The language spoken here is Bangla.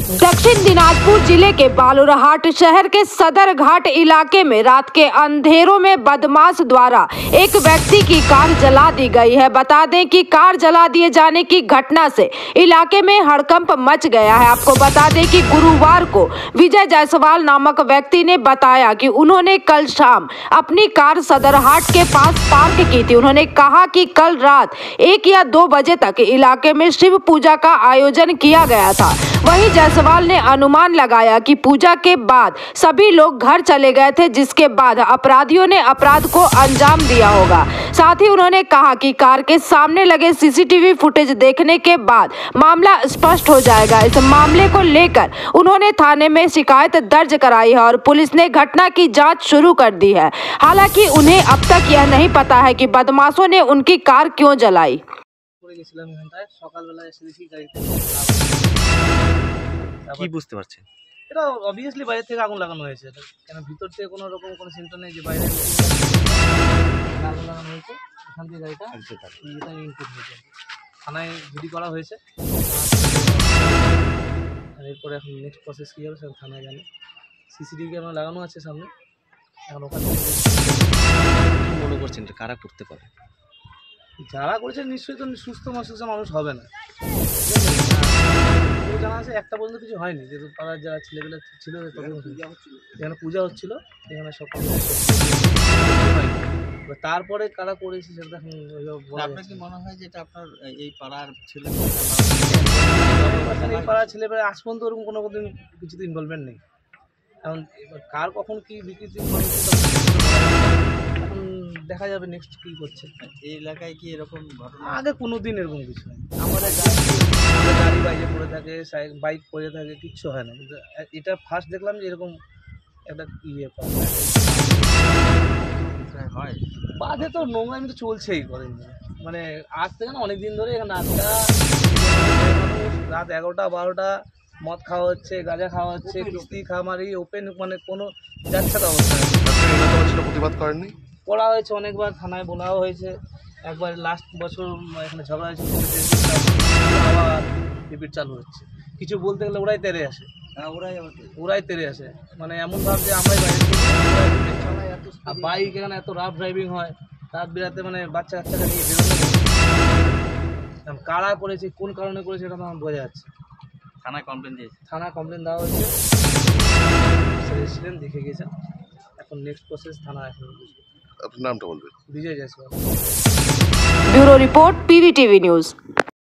दक्षिण दिनाजपुर जिले के बालूरहाट शहर के सदर घाट इलाके में रात के अंधेरों में बदमाश द्वारा एक व्यक्ति की कार जला दी गई है। बता दें कि कार जला दिए जाने की घटना से इलाके में हड़कंप मच गया है। आपको बता दें कि गुरुवार को विजय जायसवाल नामक व्यक्ति ने बताया कि उन्होंने कल शाम अपनी कार सदरहाट के पास पार्क की थी। उन्होंने कहा कि कल रात 1 या 2 बजे तक इलाके में शिव पूजा का आयोजन किया गया था। वहीं जायसवाल ने अनुमान लगाया कि पूजा के बाद सभी लोग घर चले गए थे, जिसके बाद अपराधियों ने अपराध को अंजाम दिया होगा। साथ ही उन्होंने कहा कि कार के सामने लगे सीसीटीवी फुटेज देखने के बाद मामला स्पष्ट हो जाएगा। इस मामले को लेकर उन्होंने थाने में शिकायत दर्ज कराई है और पुलिस ने घटना की जांच शुरू कर दी है। हालांकि उन्हें अब तक यह नहीं पता है कि बदमाशों ने उनकी कार क्यों जलाई। কি বুঝতে পারছেন? এটা অবভিয়াসলি বাইরে থেকে আগুন লাগানো হয়েছে। এটা কেন ভিতর থেকে কোনো রকম কোনো সিমটম নেই যে বাইরে আগুন লাগানো হয়েছে। এখান থেকে গাড়িটা এটা ইনপুট হয়েছে, থানায় জিডি করা হয়েছে। আর এরপরে এখন নেক্সট প্রসেস কী হবে সেটা থানায় জানে। সিসিটিভি ক্যামেরা লাগানো আছে সামনে। এখন ওখানে কি মনে করছেন এটা কারা করতে পারে? যারা করেছে নিশ্চয়ই তো সুস্থ মস্তিষ্ক মানুষ হবে না। জানা আছে একটা পর্যন্ত কিছু হয়নি, যেহেতু পাড়ার যারা ছেলেগুলো ছিল এখানে পূজা হচ্ছিল, এখানে সব তারপরে কারা করেছে সেটা এখন আপনার কি মনে হয় যে এটা আপনার এই পাড়ার ছেলে এই পাড়ার ছেলেমেয়েরা আজ পর্যন্ত ওরকম কোনো কিছুতে ইনভলভমেন্ট নেই। এখন কার কখন কি বিকৃতি এখন দেখা যাবে নেক্সট কী করছে। এই এলাকায় কি এরকম ঘটনা আগে কোনো দিন এরকম কিছু নেই। আমাদের গাড়ি বাইরে পড়ে থাকে, বাইক পড়ে থাকে, কিচ্ছু হয় না। এটা ফার্স্ট দেখলাম যে এরকম একটা ইয়ে হয়। বাদে তো নোংরামি তো চলছেই করেন, মানে আজ থেকে না অনেক দিন ধরে এখানে রাত 11টা 12টা মদ খাওয়া হচ্ছে, গাঁজা খাওয়া হচ্ছে, কিস্তি খামারি ওপেন, মানে কোনো যাচ্ছে না অবস্থা। প্রতিবাদ করেননি? করা হয়েছে অনেকবার, থানায় বলাও হয়েছে। একবার লাস্ট বছর এখানে ঝগড়া হয়েছে, আবার রিপিট চালু হচ্ছে। কিছু বলতে গেলে ওরাই তেড়ে আসে, ওরাই তেড়ে আসে, মানে এমন ভাব যে আমরাই বাইরে আর বাইক এখানে এত রাফ ড্রাইভিং হয় রাত বেরাতে, মানে বাচ্চা কাচ্চাকে নিয়ে বেরোনো। কারা করেছে, কোন কারণে করেছে এটা তো আমার বোঝা যাচ্ছে। থানায় কমপ্লেন দিয়েছে, থানায় কমপ্লেন দেওয়া হয়েছে, রেজিস্ট্রেশন দেখে গেছেন। এখন নেক্সট প্রসেস থানা। এখন আপনার নামটা বলবেন? Vijay Jaiswal. Bureau report PVTV news.